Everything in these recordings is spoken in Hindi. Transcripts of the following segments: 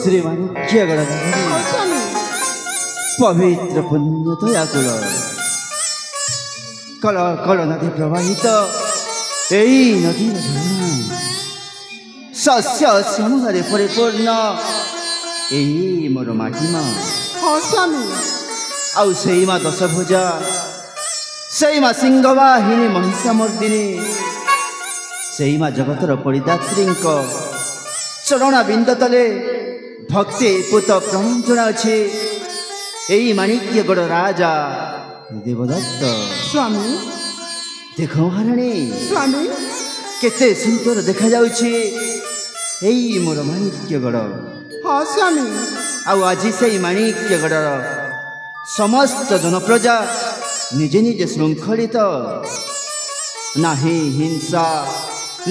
श्रीमाणिक्यगढ़ पवित्र पुण्य दयाकुल कल कल नदी प्रवाहित यही नदी शस्य श्यामले परिपूर्ण यही मोर माटीमा आउ सेई मा दशभुजा सेई मा सिंहवाहिनी महिषामर्दिनी सेई मा जगतर परिदात्री चरण बिंद तले भक्ति पुत प्रणाम जनाउछि एई माणिक्यगढ़ राजा देवदत्त स्वामी देखो महाराणी स्वामी केते सुंदर देखा जाउछि एई मोर माणिक्यगढ़ हाँ स्वामी आउ आज से माणिक्यगढ़ समस्त जनप्रजा निजे निजे श्रृंखलित नाही हिंसा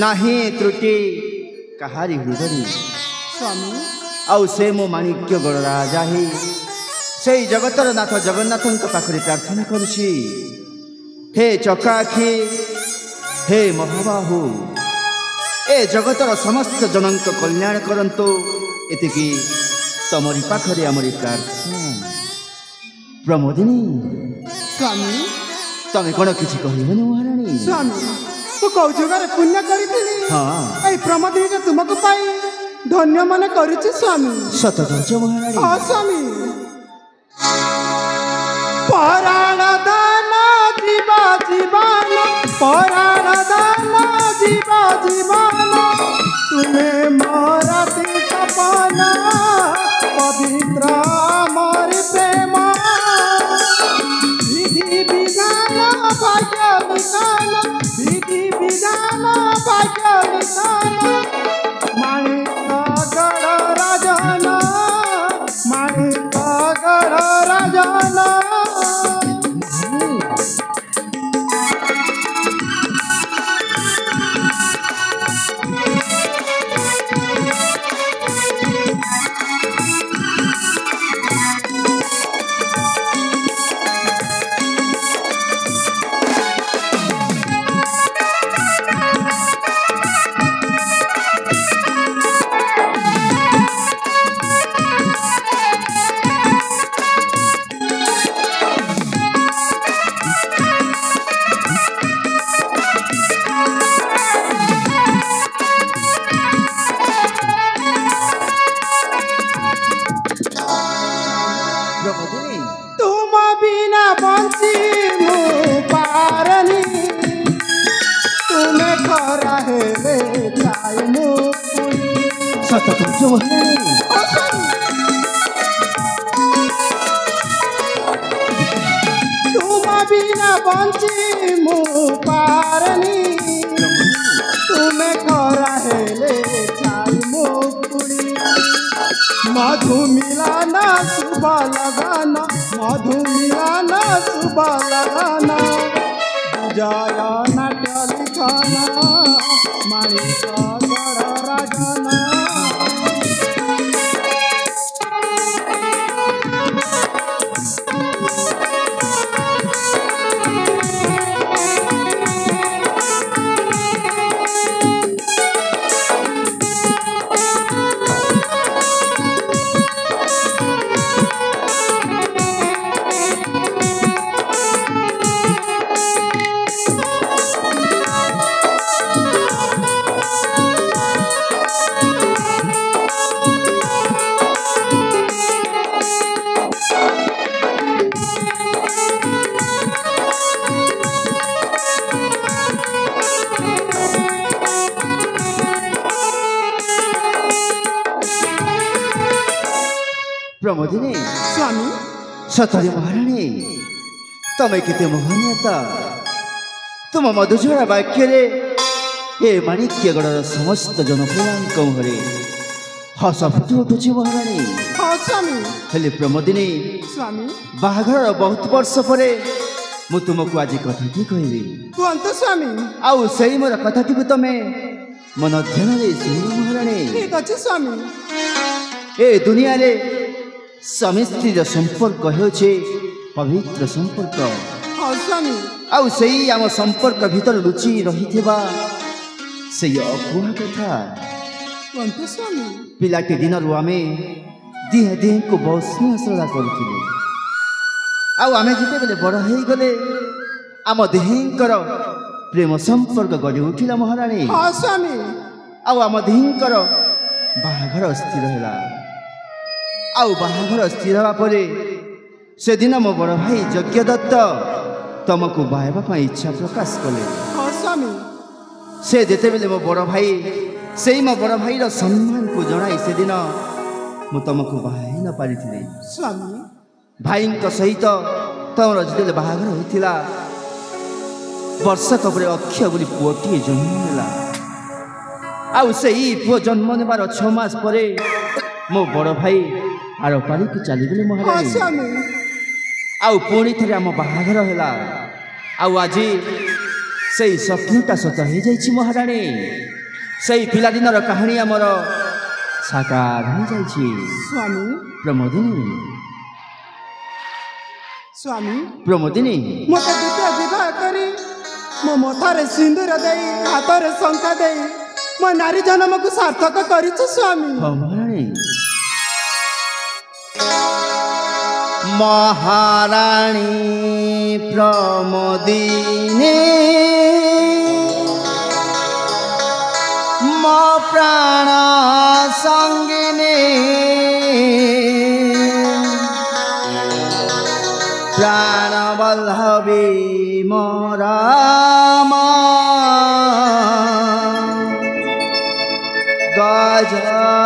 नाही त्रुटि कहारी हृदय स्वामी आउ से मो माणिक्यगढ़ राजा ही से जगतर नाथ जगन्नाथ पाखरे प्रार्थना करुछि हे चकाखी हे महाबाहु ए जगतर समस्त जनक कल्याण करंतु एतिकी तमरी पाखरे आमरी प्रार्थना प्रमोदिनी स्वामी तमे कोन किछि कहिबनि महारानी स्वामी तो कौ जगार पुण्य करिथिली हां ए प्रमोदिनी के तुमको पाई धन्य मन करिछि स्वामी सत कहछ महारानी हां स्वामी पराण दान जीवा जीवन पराण दान जीवा जीवन तुम्हें मोरा सपना पवित्र मोर प्रेम विधि विधान भाग्य विधान विधि विधान भाग्य विधान माणिकगढ़ राजन माणिकगढ़ राजन तुम बिना बंची मु पारनी तुम्हें खरा हेले छाई मुकुड़ी मधु मिलाना शुभ लगाना मधु मिलाना शुभ लगाना जय नाट्य लिखाना माणिकगढ़ राजना प्रमोदिनी स्वामी सतरे महाराणी तमे केते मोहनीयता तुम मधुझरा वाक्य ए माणिक्यगढ़ समस्त जनप्रजांक मुहरे हस फुटी उठुछि महाराणी हाँ स्वामी हेले प्रमोदिनी स्वामी बाहाघर बहुत वर्ष परे मु तुमको आज कथाटी कहबी कहंतु स्वामी आउ सेई मोर कथाटी को तमे मन ध्यान रे सुनो महाराणी ठीक अछि स्वामी ए दुनिया रे स्वामी स्त्री संपर्क होछे पवित्र संपर्क हाँ स्वामी आउ सेई आम संपर्क भीतर लुचि रहिथिबा सेई अकुहा कथा कहंतु स्वामी पिलाटी दिनरु आमे दिहे दिहे को बहुत स्नेह श्रद्धा करुले आम जिते बड़ हो गले आम दिहेंकर प्रेम संपर्क गढ़ी उठिला महाराणी हाँ स्वामी आम दिहेंकर बाहाघर स्थिर है बाहाघर स्थिर हवा पर से दिन मो बड़ भाई यज्ञदत्त तुमको बाहवा इच्छा प्रकाश कले हाँ स्वामी से जेते बेले मो बड़ भाई से मो बड़ भाई सम्मान को जनाई से दिन मु तुमको बाहे न पारी स्वामी भाई सहित तुम जो बाहाघर होता वर्षक पर अक्षय बोली पुओटी जन्म आउ से पुओ जन्म नेबार 6 मास पर मो बड़ भाई आर पारी को चलीगले महारानी आउ पुणी थे आम बाहाघर है आज से स्वप्नटा सत हो जाइए महाराणी से पिलादिनर कहानी आमर साकार हो जाइए स्वामी प्रमोदिनी स्वामी प्रमोदिनी मत द्वितीय विवाह करी मो मथारे सिंदूर दे हाथ शंखा दे मो नारी जन्म को सार्थक कर स्वामी महाराणी प्रमोदिनी मो प्राण संगिनी प्राण वल्लभी मोरा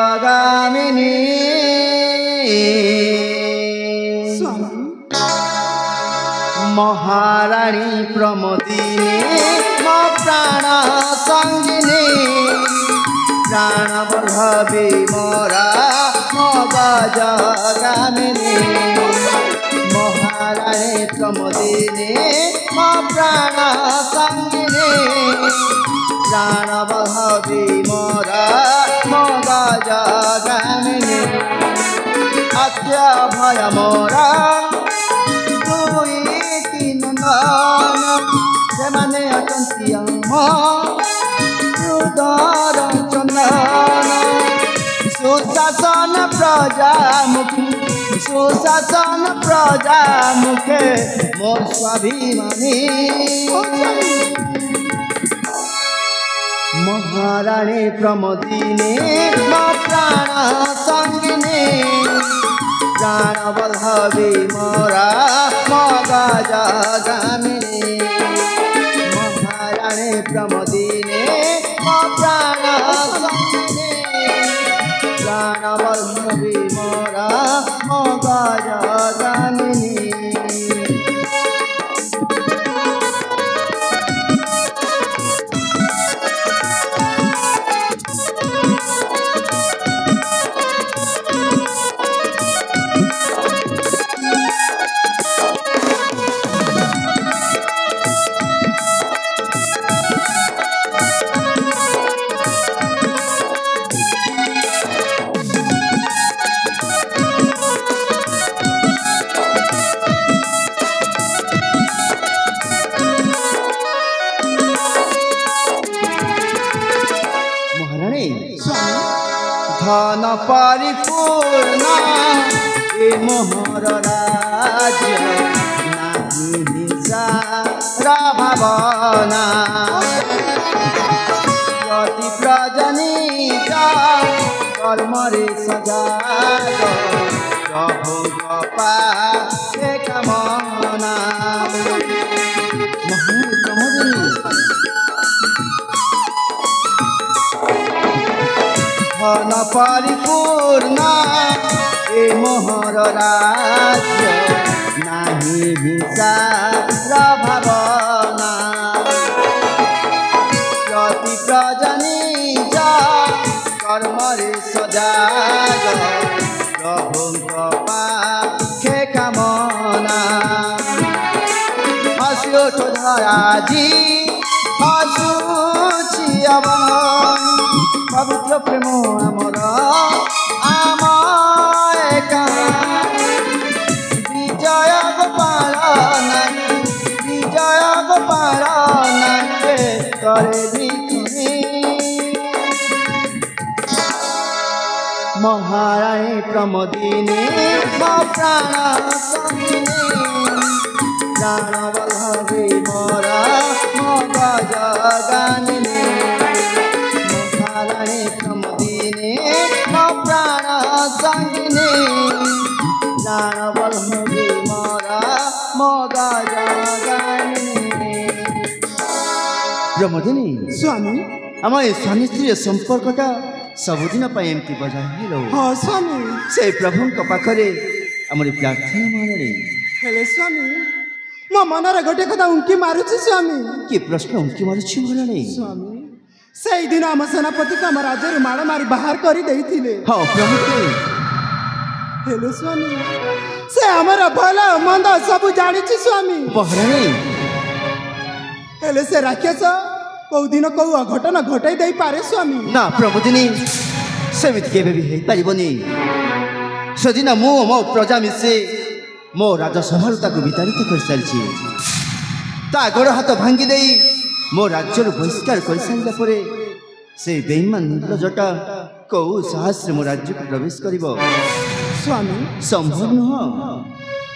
गजगामिनी महाराणी प्रमोदिनी मो प्राण संगिनी प्राण वल्लभी मोरा मो गजगामिनी महाराणी प्रमोदिनी मो प्राण संगिनी प्राण वल्लभी मोरा मो गजगामिनी अत्य भय मोरा से अचंती हृदय चंदन सुशासन प्रजा मुखे मो स्वाभिमानी महाराणी प्रमोदिनी मो प्राण संगिनी प्राण वल्लभी मोरा मो गजगामिनी महाराणी प्रमोदिनी मो प्राण संगिनी प्राण वल्लभी मोरा मो गजगामिनी धन परिपूर्ण ए मोहर राज्य नाही हिंसार भावना प्रति प्रजनित कर्मरे सजाग प्रभुଙ୍କ पाखे कामना धन परिपूर्ण ए मोहर राज्य नाही हिंसार भावना प्रति प्रजनित कर्मरे सजाग प्रभुଙ୍କ पाखे कामना हस्यो धराजी हसुची अवन पवित्र प्रेम आमर आम एका विजय गोपाल नाचे करे महाराणी प्रमोदिनी मो प्राण सङ्गिनी प्राण बल्लभी मोरा मो गजगानिनी महाराणी प्रमोदिनी मो प्राण सङ्गिनी प्राण बल्लभी मोरा मो गजगानिनी प्रमोदिनी स्वामी आम ए स्वामी स्त्री संपर्कटा सबुदिन एमती बजाय रहो हाँ स्वामी से प्रभु पाखे आम प्रार्थना मन हेले स्वामी मो मनर गोटे कथा उंकी मारुची स्वामी कि प्रश्न उंकी मारुची बोलने स्वामी से दिन आम सेनापति को आम राज्य माड़ मारी बाहर कर देइथिले हाँ प्रभु हेले स्वामी से हमर भला मंद सब जानी स्वामी बहराणी हेले से राक्षस कौ दिन कौ अघटन घटाई दे पारे स्वामी ना प्रमोदिनी सेमित केबे भी हेई पारिबनी सदिन मो मो प्रजा मिसे मो राजसभार ताको विताड़ित कर सारी ता गोड़ हाथ भांगी दे मो राज्य बहिष्कार कर सारा पर से बेईमान निर्लजटा कौ साहस मो राज्य को प्रवेश करिवो स्वामी संभव नुह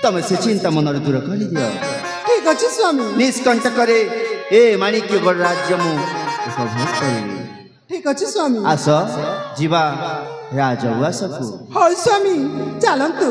तमे से चिंता मनर दूर कर दियो ठीक अच्छे स्वामी निष्कंटक करे ए माणिक्य गढ़ राज्य मु उपभोग करिबी ठीक अच्छे स्वामी आस जीवा राजउआसकु हाँ स्वामी चलतु